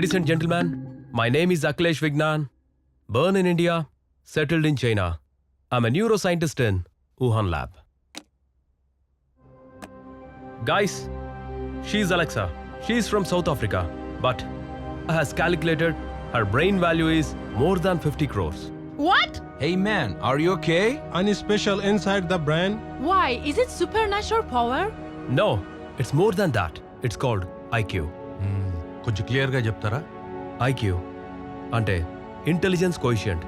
Ladies and gentlemen, my name is Akhilesh Vignan, born in India, settled in China. I'm a neuroscientist in Wuhan lab. Guys, she's Alexa. She's from South Africa, but has calculated her brain value is more than 50 crores. What? Hey man, are you okay? Any special inside the brain? Why? Is it supernatural power? No, it's more than that. It's called IQ. కొంచెం క్లియర్గా చెప్తారా? IQ అంటే intelligence coefficient.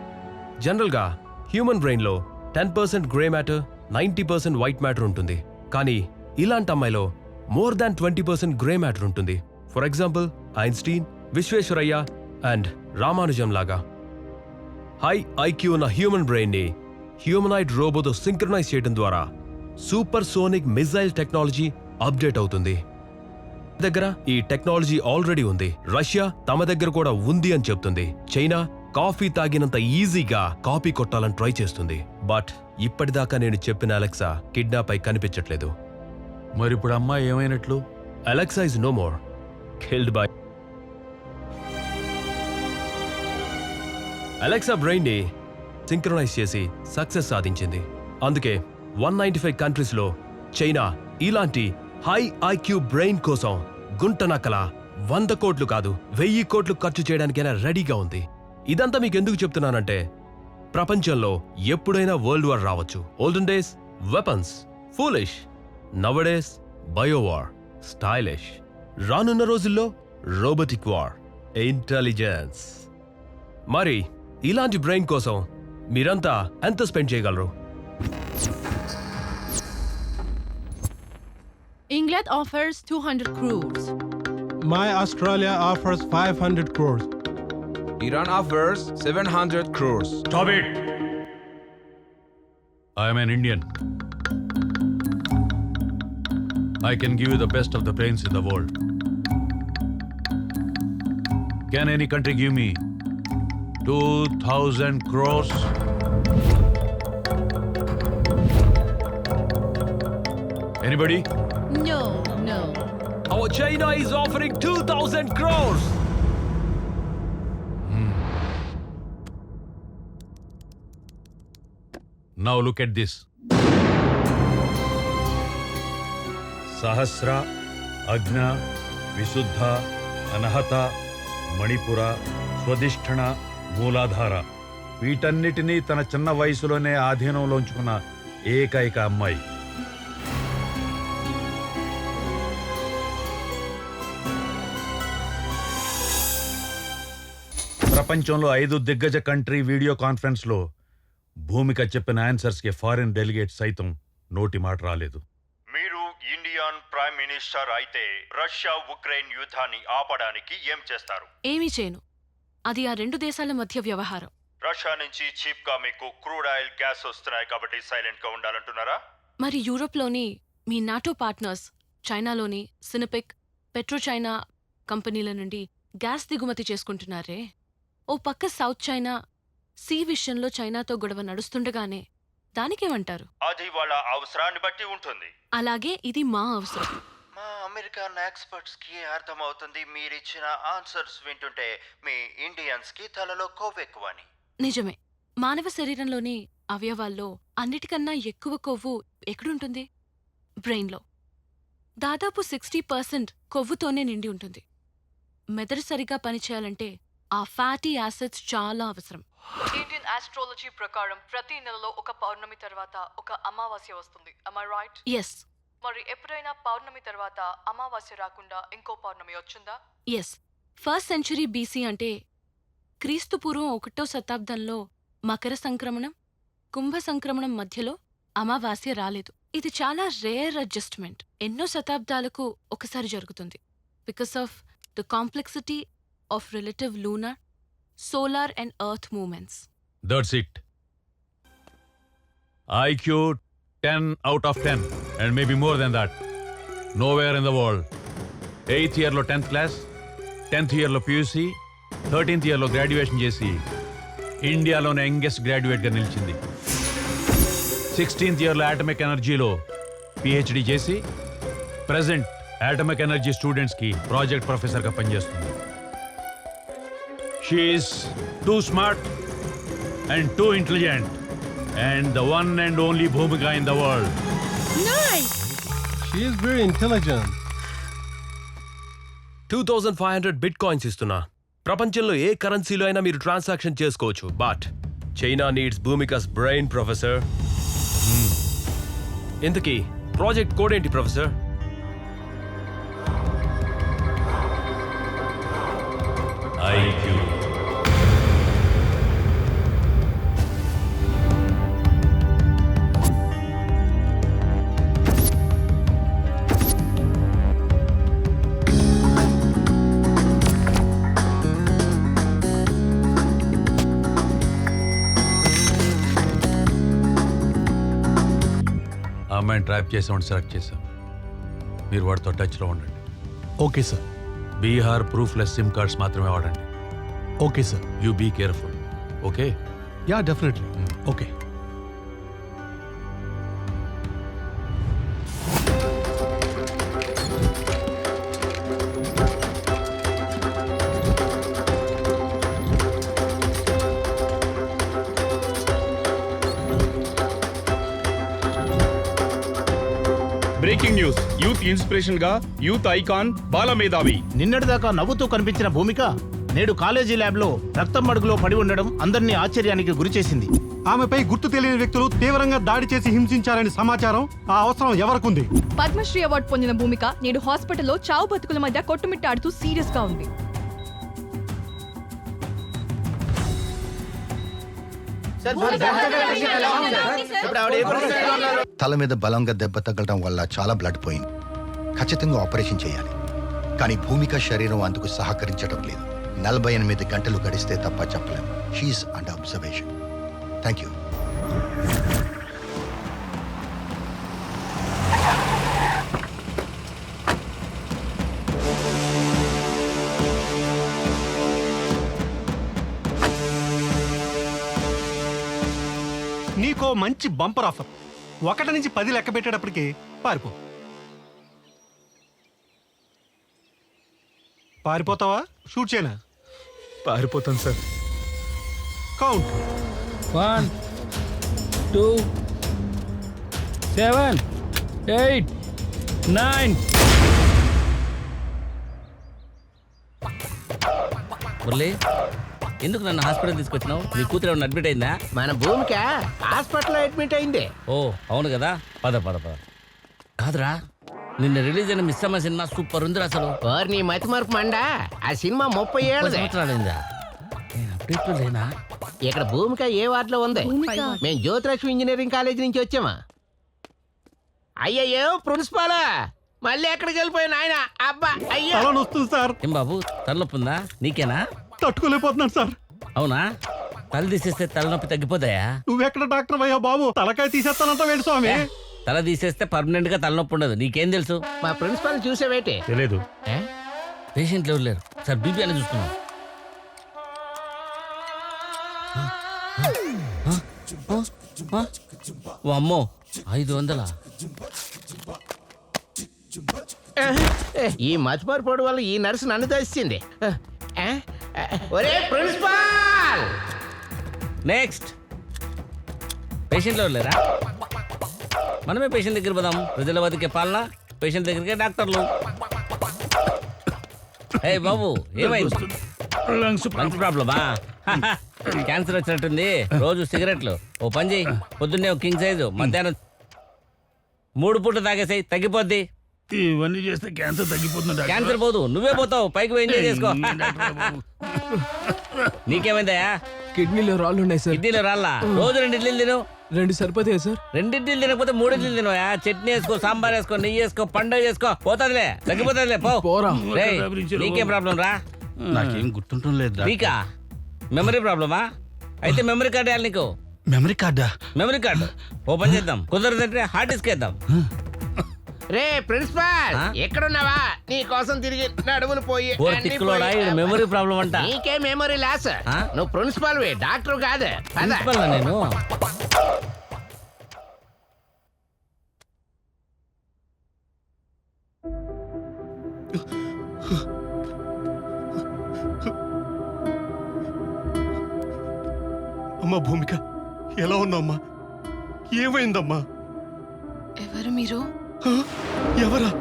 జనరల్గా human బ్రెయిన్లో 10% grey matter, 90% white matter ఉంటుంది. కానీ ఇలాంటి అమ్మాయిలో మోర్ దాన్ 20% గ్రే మ్యాటర్ ఉంటుంది. For example Einstein, Visvesvaraya and Ramanujam లాగా. హై ఐక్యూ ఉన్న హ్యూమన్ బ్రెయిన్ని హ్యూమనాయిడ్ రోబోతో సింక్రనైజ్ చేయడం ద్వారా super sonic missile technology update అవుతుంది. దగ్గర ఈ టెక్నాలజీ ఆల్రెడీ ఉంది. రష్యా తమ దగ్గర కూడా ఉంది అని చెప్తుంది. చైనా కాఫీ తాగినంత ఈజీగా కాపీ కొట్టాలని ట్రై చేస్తుంది. బట్ ఇప్పటిదాకా నేను చెప్పిన అలెక్సా కిడ్నాప్ అయి కనిపించట్లేదు. మరి ఇప్పుడు అమ్మాయి ఏమైనట్లు? Alexa is no more, killed by. Alexa brain ని సింక్రనైజ్ చేసి సక్సెస్ సాధించింది. అందుకే 195 కంట్రీస్ లో చైనా ఇలాంటి హై ఐక్యూ బ్రెయిన్ కోసం గుంటనక్కల 100 కోట్లు కాదు 1000 కోట్లు ఖర్చు చేయడానికైనా రెడీగా ఉంది. ఇదంతా మీకు ఎందుకు చెప్తున్నానంటే ప్రపంచంలో ఎప్పుడైనా వరల్డ్ వార్ రావచ్చు. Olden days weapons, foolish. Nowadays biowar, stylish. రానున్న రోజుల్లో రోబోటిక్ వార్, ఇంటెలిజెన్స్. మరి ఇలాంటి బ్రెయిన్ కోసం మీరంతా ఎంత స్పెండ్ చేయగలరు? England offers 200 crores. My Australia offers 500 crores. Iran offers 700 crores. Stop it! I am an Indian. I can give you the best of the brains in the world. Can any country give me 2,000 crores? Anybody? No. Our China is offering 2,000 crores. Now look at this. Sahasra, Agna, Visuddha, Anahata, Manipura, Swadhisthana, Mooladhara. వీటన్నిటినీ తన చిన్న వయసులోనే ఆధీనంలో ఉంచుకున్న ఏకైక అమ్మాయి. ప్రపంచంలో 5 దిగ్గజ కంట్రీ వీడియో కాన్ఫరెన్స్ లో భూమిక చెప్పిన ఆన్సర్స్ కి ఫారిన్ డెలిగేట్ సైతం నోటి మాట రాలేదు. మీరు ఇండియన్ ప్రైమ్ మినిస్టర్ అయితే రష్యా ఉక్రెయిన్ యుద్ధాన్ని ఆపడానికి ఏం చేస్తారు? ఏమీ చేయను. అది ఆ రెండు దేశాల మధ్య వ్యవహారం. రష్యా నుంచి చీప్ గా మీకు క్రూడ్ ఆయిల్, గ్యాస్ వస్తున్నాయి కాబట్టి సైలెంట్ గా ఉండాలంటున్నారా? మరి యూరోప్లోని మీ నాటో పార్ట్నర్స్ చైనాలోని సినపెక్, పెట్రో చైనా కంపెనీల నుండి గ్యాస్ దిగుమతి చేసుకుంటున్నారే. ఓ పక్క సౌత్ చైనా సీ విషయంలో చైనాతో గొడవ నడుస్తుండగానే దానికేమంటారు? అది వాళ్ళ అవసరాన్ని బట్టి ఉంటుంది. అలాగే ఇది మా అవసరం. మా అమెరికన్ ఎక్స్పర్ట్స్ కి అర్థమవుతుంది మీరిచ్చిన ఆన్సర్స్ వింటుంటే మీ ఇండియన్స్ కి తలలో కొవ్వెక్కువని. నిజమే. మానవ శరీరంలోని అవయవాల్లో అన్నిటికన్నా ఎక్కువ కొవ్వు ఎక్కడుంటుంది? బ్రెయిన్లో. దాదాపు 60% కొవ్వుతోనే నిండి ఉంటుంది. మెదడు సరిగా పనిచేయాలంటే ఆ ఫ్యాటీ యాసిడ్స్ చాలా అవసరం. ఇండియన్ ఆస్ట్రాలజీ ప్రకారం ప్రతి నెలలో ఒక పౌర్ణమి తర్వాత ఒక అమావాస్య వస్తుంది. Am I right? ఎస్. మరి ఎప్పుడైనా పౌర్ణమి తర్వాత అమావాస్య రాకుండా ఇంకో పౌర్ణమి వచ్చిందా? ఎస్. 1st century BC అంటే క్రీస్తు పూర్వం 1వ శతాబ్దంలో మకర సంక్రమణం, కుంభ సంక్రమణం మధ్యలో అమావాస్య రాలేదు. ఇది చాలా రేర్ అడ్జస్ట్మెంట్. ఎన్నో శతాబ్దాలకు ఒకసారి జరుగుతుంది. Because of the complexity of relative lunar, solar and earth movements. That's it. IQ 10 out of 10 and maybe more than that. Nowhere in the world. 8th year lo 10th class, 10th year lo PUC, 13th year lo graduation చేసి ఇండియాలోనే youngest graduate గా నిలిచింది. 16th year లో atomic ఎనర్జీలో PhD చేసి present atomic energy students కి project professor గా పనిచేస్తుంది. She's too smart and too intelligent, and the one and only Bhumika in the world. She is very intelligent. 2500 bit coins ఇస్తున్నా. ప్రపంచంలో ఏ కరెన్సీలో అయినా మీరు ట్రాన్సాక్షన్ చేసుకోవచ్చు, బట్ చైనా నీడ్స్ భూమికాస్ బ్రెయిన్ ప్రొఫెసర్. ఇంతకీ ప్రాజెక్ట్ కోడ్ ఏంటి ప్రొఫెసర్? IQ. ఆ అమ్మాయిని ట్రాప్ చేసామని సెలెక్ట్ చేశాం. మీరు వాడితో టచ్లో ఉండండి. Okay sir. Bihar proofless SIM cards మాత్రమే వాడండి. Okay sir. You be careful. Okay? Ya definitely. Okay. Breaking news. Youth inspiration గా యూత్ ఐకాన్ బాలమేధావి నిన్నటిదాకా నవ్వుతూ కనిపించిన భూమిక నేడు కాలేజీ ల్యాబ్ లో రక్తం మడుగులో పడి ఉండడం అందరినీ ఆశ్చర్యానికి గురిచేసింది. ఆమెపై గుర్తు తెలియని వ్యక్తులు తీవ్రంగా దాడి చేసి హింసించారని సమాచారం. ఆ అవసరం ఎవరికుంది? పద్మశ్రీ అవార్డు పొందిన భూమిక నేడు హాస్పిటల్లో చావు బతుకుల మధ్య కొట్టుమిట్టాడుతూ సీరియస్ గా ఉంది. తల మీద బలంగా దెబ్బ తగలడం వల్ల చాలా బ్లడ్ పోయింది. ఖచ్చితంగా ఆపరేషన్ చేయాలి. కానీ భూమిక శరీరం అందుకు సహకరించడం లేదు. 48 గంటలు గడిస్తే తప్ప చెప్పలేం. She's under observation. Thank you. నీకో మంచి బంపర్ ఆఫర్. 1 నుంచి 10 లెక్క పెట్టేటప్పటికి పారిపో. పారిపోతావా? షూట్ చేయనా? పారిపోతాను సార్. కౌంట్. 1 2 7 8 9. మురళి, ఎందుకు నన్ను హాస్పిటల్ తీసుకొచ్చినావు? నీ కూతురు ఏమన్నా అడ్మిట్ అయిందా? మన భూమిక హాస్పిటల్లో అడ్మిట్ అయింది. ఓ అవును కదా, పద పద పద. కాదురా, నిన్న రిలీజ్ అయిన మిస్సమ్మ సినిమా సూపర్ ఉంది అసలు. నీ మతి మరపు మండా. ఆ సినిమా 30 ఏళ్ళు సంవత్సరాలైందా? నేను అప్డేట్లో లేనా? ఇక్కడ భూమిక ఏ వార్డులో ఉంది? మేము జ్యోతిలక్ష్మి ఇంజనీరింగ్ కాలేజ్ నుంచి వచ్చామా. అయ్యయ్యో ప్రిన్సిపాల్, మళ్ళీ ఎక్కడికి వెళ్ళిపోయిన ఆయన. అబ్బా అయ్యో వస్తుంది సార్. ఏం బాబు, తలనొప్పి ఉందా? నీకేనా? తట్టుకోలేకపోతున్నాను సార్. అవునా? తల తీసేస్తే తలనొప్పి తగ్గిపోతాయా? నువ్వెక్కడ డాక్టర్ అయ్యా బాబు? తలకాయ తీసేస్తానంట వేడు స్వామి. తల తీసేస్తే పర్మనెంట్ గా తలనొప్పి ఉండదు. నీకేం తెలుసు? మా ప్రిన్సిపాల్ చూసావేటి? తెలియదు. పేషెంట్లు ఎవరు లేరు సార్. బీపీ అని చూసుకున్నాం. అమ్మో, 500. ఈ మతిమరుపోడు వల్ల ఈ నర్సు నన్ను దోసింది. ఒరే ప్రిన్సిపాల్. నెక్స్ట్ పేషెంట్లు ఎవరు లేరా? మనమే పేషెంట్ దగ్గర పోదాం. ప్రజల బతికే పాలన, పేషెంట్ దగ్గరికే డాక్టర్లు. ఏ బాబు, ఏమైంది? లంగ్స్ ప్రాబ్లమా? క్యాన్సర్ వచ్చినట్టుంది. రోజు సిగరెట్లు. ఓ పని చేయి, పొద్దున్నే ఒక కింగ్ సైజు, మధ్యాహ్నం 3 పూట తాగేసాయి, తగ్గిపోద్ది. ఇవన్నీ చేస్తే క్యాన్సర్ తగ్గిపోతుంది. క్యాన్సర్ పోదు, నువ్వే పోతావు. పైకి ఎంజాయ్ చేసుకో. నీకేమైందయా? కిడ్నీలో రాళ్ళు ఉన్నాయి సార్. కిడ్నీలో రాళ్ళ? రోజు 2 ఇడ్లీలు తిను. 2 సరిపోతాయి సార్. 2 ఇడ్లీలు తినకపోతే 3 ఇడ్లీలు తినవా? చట్నీ వేసుకో, సాంబార్ వేసుకో, నెయ్యి వేసుకో, పండుగ చేసుకో, పోతుందిలే, తగ్గిపోతుందిలే. పోరా. రేయ్, నీకేం ప్రాబ్లం రా? నాకేం గుర్తుంటం లేదు. నీకా మెమరీ ప్రాబ్లమా? అయితే మెమరీ కార్డు వేయాలి నీకు. మెమరీ కార్డా? మెమరీ కార్డు ఓపెన్ చేద్దాం. కుదరదంటే హార్డ్ డిస్క్ వేద్దాం. రే ప్రిన్సిపాల్, ఎక్కడున్నావా? నీ కోసం తిరిగి నడుములు పోయి మెమరీ ప్రాబ్లం అంట. నీకే మెమరీ లాస్. నువ్వు ప్రిన్సిపాల్ డాక్టర్ కాదు. ప్రిన్సిపల్ నేను. అమ్మా భూమిక, ఎలా ఉన్నామ్మా? ఏమైందమ్మా? ఎవరు మీరు? ఎవరా?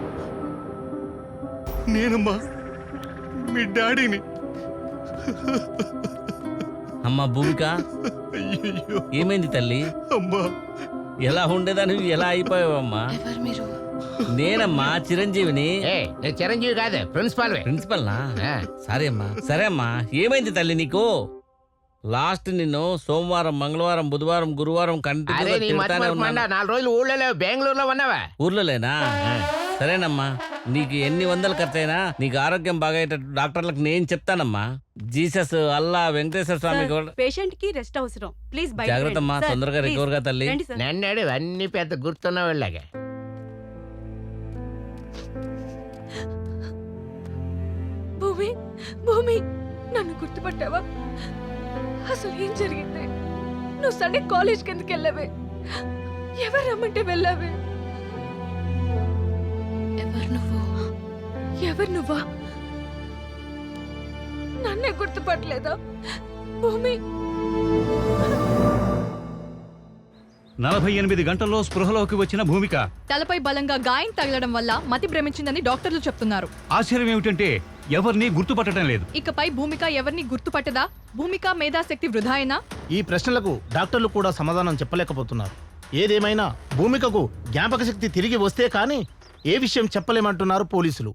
నేనమ్మా, మీ డాడీని. అమ్మా భూమిక, అయ్యయ్యో ఏమైంది తల్లి? అమ్మా. ఎలా ఉండేదాన్ని ఎలా అయిపోయావమ్మా? ఎవరు మీరు? నేనమ్మా చిరంజీవిని. నేను చిరంజీవి కాదు, ప్రిన్సిపాల్. ప్రిన్సిపల్నా? సరే అమ్మా ఏమైంది తల్లి నీకు? లాస్ట్ నిన్ను సోమవారం, మంగళవారం, బుధవారం, గురువారం నాలుగు రోజులు ఊళ్ళో బెంగళూరులో ఉన్నావా? ఊర్లోలేనా? సరేనమ్మా, నీకు ఎన్ని వందలు ఖర్చైనా నీకు ఆరోగ్యం బాగయ్యేటట్టు డాక్టర్లకు నేను చెప్తానమ్మా. జీసస్, అల్లా, వెంకటేశ్వర స్వామి కూడా. పేషెంట్ కి రెస్ట్ అవసరం. ప్లీజ్ జాగ్రత్త అమ్మా, తొందరగా రికవర్ గా తల్లి. నన్నాడు అన్ని పెద్ద గుర్తున్న వాళ్ళగా. భూమి, భూమి, నన్ను గుర్తుపట్టావా? అసలు ఏం జరిగింది? నువ్వు సండే కాలేజ్కి ఎందుకు వెళ్ళావే? ఎవరు రమ్మంటే వెళ్ళావే? ఎవరు నువ్వు? ఎవరు నువ్వా? నన్నే గుర్తుపట్టలేదా? భూమి, 48 గంటల్లో స్పృహలోకి వచ్చిన భూమిక. తలపై బలంగా గాయం తగలడం వల్ల మతి భ్రమించిందని డాక్టర్లు చెప్తున్నారు. ఆశ్చర్యం ఏమిటంటే ఎవరిని గుర్తుపట్టడం లేదు. ఇకపై భూమిక ఎవరిని గుర్తుపట్టదా? భూమిక మేధాశక్తి వృధాయినా? ఈ ప్రశ్నలకు డాక్టర్లు కూడా సమాధానం చెప్పలేకపోతున్నారు. ఏదేమైనా భూమికకు జ్ఞాపక శక్తి తిరిగి వస్తే కానీ ఏ విషయం చెప్పలేమంటున్నారు పోలీసులు.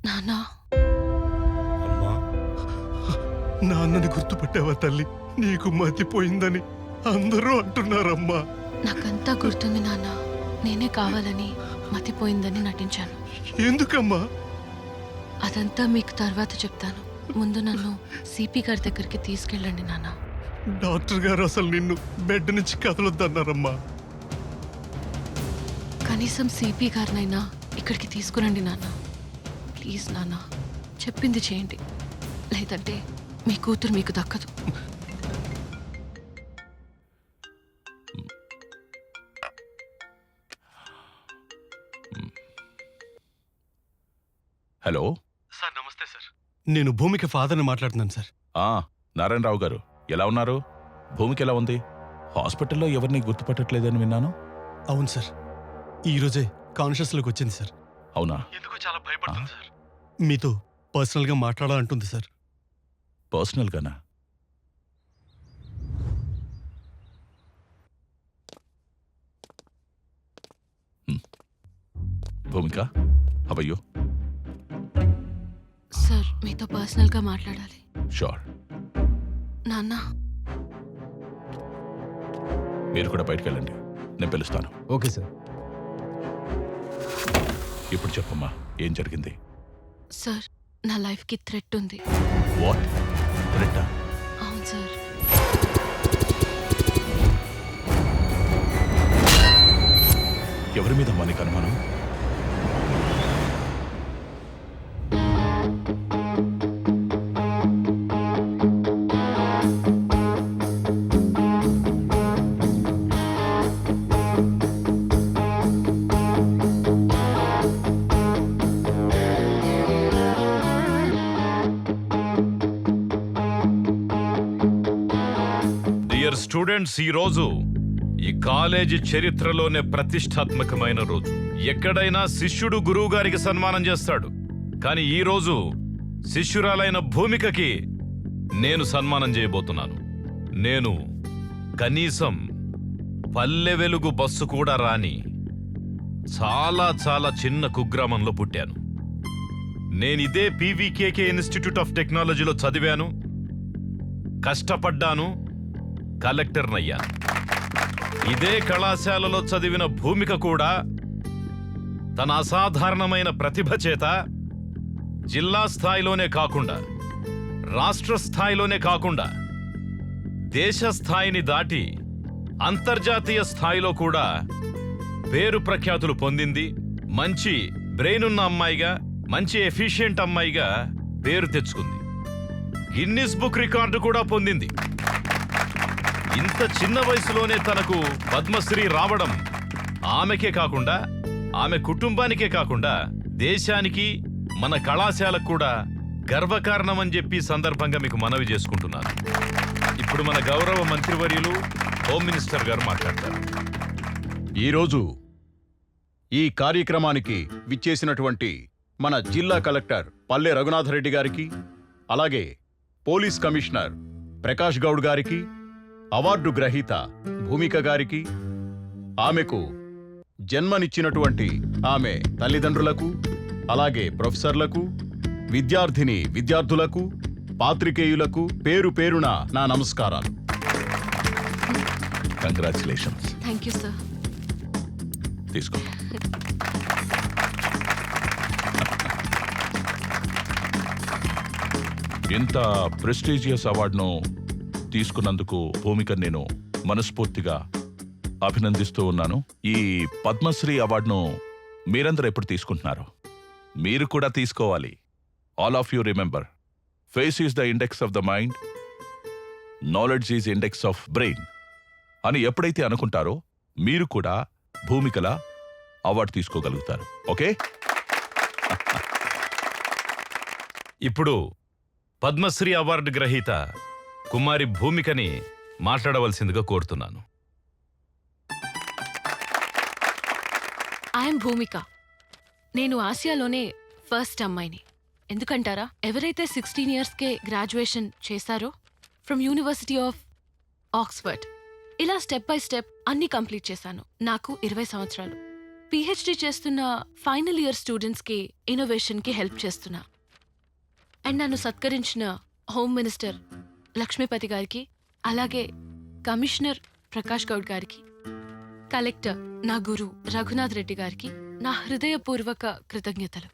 నాన్నా, నాన్నని గుర్తుపట్టావా తల్లి? నీకు మతిపోయిందని అందరూ అంటున్నారమ్మా. నాకంతా గుర్తుంది నాన్న. నేనే కావాలని మతిపోయిందని నటించాను. ఎందుకమ్మా? అదంతా మీకు తర్వాత చెప్తాను. ముందు నన్ను సిపి గారి దగ్గరికి తీసుకెళ్ళండి నాన్న. డాక్టర్ గారు అసలు నిన్ను బెడ్ నుంచి కదలొద్దన్నారమ్మా. కనీసం సిపి గారినైనా ఇక్కడికి తీసుకురండి నాన్న. ప్లీజ్ నాన్న, చెప్పింది చేయండి, లేదంటే మీ కూతురు మీకు దక్కదు. హలో సార్, నమస్తే సార్. నేను భూమిక ఫాదర్ని మాట్లాడుతున్నాను సార్. నారాయణరావు గారు ఎలా ఉన్నారు? భూమికి ఎలా ఉంది? హాస్పిటల్లో ఎవరిని గుర్తుపట్టట్లేదని విన్నాను. అవును సార్, ఈరోజే కాన్షియస్లోకి వచ్చింది సార్. అవునా? ఎందుకో చాలా భయపడుతుంది సార్. మీతో పర్సనల్గా మాట్లాడాలంటుంది సార్. పర్సనల్గానా? భూమిక, హవయ్యో? సార్, మీతో పర్సనల్గా మాట్లాడాలి. షూర్. నాన్న, మీరు కూడా బయటకు వెళ్ళండి, నేను పిలుస్తాను. Okay sir. ఇప్పుడు చెప్పమ్మా, ఏం జరిగింది? సార్, నా లైఫ్కి థ్రెట్ ఉంది. వాట్? థ్రెట్టా? అవును సార్. ఎవరి మీద మనకి అనుమానం? డియర్ స్టూడెంట్స్, ఈ రోజు ఈ కాలేజీ చరిత్రలోనే ప్రతిష్టాత్మకమైన రోజు. ఎక్కడైనా శిష్యుడు గురువు గారికి సన్మానం చేస్తాడు, కానీ ఈ రోజు శిష్యురాలైన భూమికకి నేను సన్మానం చేయబోతున్నాను. నేను కనీసం పల్లె వెలుగు బస్సు కూడా రాని చాలా చాలా చిన్న కుగ్రామంలో పుట్టాను. నేనిదే పీవీకేకే ఇన్స్టిట్యూట్ ఆఫ్ టెక్నాలజీలో చదివాను, కష్టపడ్డాను, కలెక్టర్నయ్యాను. ఇదే కళాశాలలో చదివిన భూమిక కూడా తన అసాధారణమైన ప్రతిభ చేత జిల్లా స్థాయిలోనే కాకుండా, రాష్ట్ర స్థాయిలోనే కాకుండా, దేశ స్థాయిని దాటి అంతర్జాతీయ స్థాయిలో కూడా పేరు ప్రఖ్యాతులు పొందింది, మంచి బ్రెయిన్ ఉన్న అమ్మాయిగా, మంచి ఎఫిషియెంట్ అమ్మాయిగా పేరు తెచ్చుకుంది. గిన్నిస్ బుక్ రికార్డు కూడా పొందింది. ఇంత చిన్న వయసులోనే తనకు పద్మశ్రీ రావడం ఆమెకే కాకుండా, ఆమె కుటుంబానికే కాకుండా, దేశానికి, మన కళాశాలకు కూడా గర్వకారణం అని చెప్పి సందర్భంగా మీకు మనవి చేసుకుంటున్నాను. ఇప్పుడు మన గౌరవ మంత్రివర్యులు హోమ్ మినిస్టర్ గారు మాట్లాడతారు. ఈరోజు ఈ కార్యక్రమానికి విచ్చేసినటువంటి మన జిల్లా కలెక్టర్ పల్లె రఘునాథరెడ్డి గారికి, అలాగే పోలీస్ కమిషనర్ ప్రకాష్ గౌడ్ గారికి, అవార్డు గ్రహీత భూమిక గారికి, ఆమెకు జన్మనిచ్చినటువంటి ఆమె తల్లిదండ్రులకు, అలాగే ప్రొఫెసర్లకు, విద్యార్థులకు, పాత్రికేయులకు పేరు పేరున నా నమస్కారాలు. కంగ్రాచులేషన్స్. Thank you sir. తీసుకో. ఇంత ప్రెస్టీజియస్ అవార్డును తీసుకున్నందుకు భూమిక నేను మనస్ఫూర్తిగా అభినందిస్తూ ఉన్నాను. ఈ పద్మశ్రీ అవార్డును మీరందరూ ఎప్పుడు తీసుకుంటున్నారు? మీరు కూడా తీసుకోవాలి. All of you remember, face is the index of the mind, knowledge is index of brain అని ఎప్పుడైతే అనుకుంటారో మీరు కూడా భూమికల అవార్డు తీసుకోగలుగుతారు. ఓకే? ఇప్పుడు పద్మశ్రీ అవార్డు గ్రహీత కుమారి భూమికని మాట్లాడవలసిందిగా కోరుతున్నాను. ఐఎమ్ భూమిక. నేను ఆసియాలోనే ఫస్ట్ అమ్మాయిని. ఎందుకంటారా? ఎవరైతే 16 ఇయర్స్కే గ్రాడ్యుయేషన్ చేశారో ఫ్రమ్ యూనివర్సిటీ ఆఫ్ ఆక్స్ఫర్డ్, ఇలా స్టెప్ బై స్టెప్ అన్ని కంప్లీట్ చేశాను. నాకు 20 సంవత్సరాలు. పిహెచ్డి చేస్తున్న ఫైనల్ ఇయర్ స్టూడెంట్స్కి ఇన్నోవేషన్కి హెల్ప్ చేస్తున్నా. అండ్ నన్ను సత్కరించిన హోమ్ మినిస్టర్ లక్ష్మీపతి గారికి, అలాగే కమిషనర్ ప్రకాష్ గౌడ్ గారికి, కలెక్టర్ నా గురు రఘునాథ్ రెడ్డి గారికి నా హృదయపూర్వక కృతజ్ఞతలు.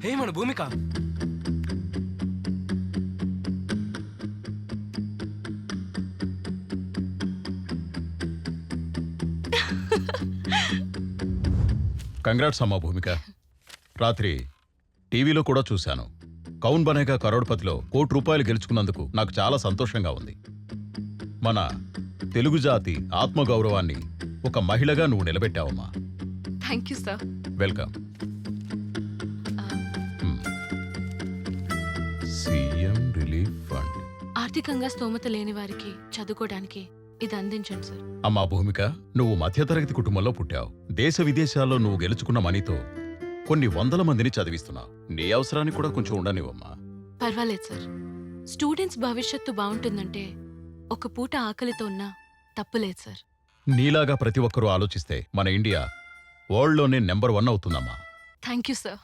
హే మన భూమిక, కంగ్రాట్స్ అమ్మా భూమిక. రాత్రి టీవీలో కూడా చూశాను. కౌన్ బనేగా కరోడ్పతిలో ₹1,00,00,000 గెలుచుకున్నందుకు నాకు చాలా సంతోషంగా ఉంది. మన తెలుగు జాతి ఆత్మగౌరవాన్ని ఒక మహిళగా నువ్వు నిలబెట్టావమ్మా. Thank you sir. Welcome. CM relief fund. ఆర్థికంగా స్తోమత లేని వారికి చదువుకోవడానికి ఇది అందించండి సార్. అమ్మా భూమిక, నువ్వు మధ్యతరగతి కుటుంబంలో పుట్టావు. దేశ విదేశాల్లో నువ్వు గెలుచుకున్న మనీతో కొన్ని 100 మందిని చదివిస్తున్నావు. నీ అవసరానికి కూడా కొంచెం ఉండనివమ్మా. పర్వాలేదు సార్. స్టూడెంట్స్ భవిష్యత్తు బాగుంటుందంటే ఒక పూట ఆకలితో ఉన్నా తప్పులేదు సార్. నీలాగా ప్రతి ఒక్కరూ ఆలోచిస్తే మన ఇండియా వరల్డ్లోనే నెంబర్ 1 అవుతుందమ్మా. Thank you sir.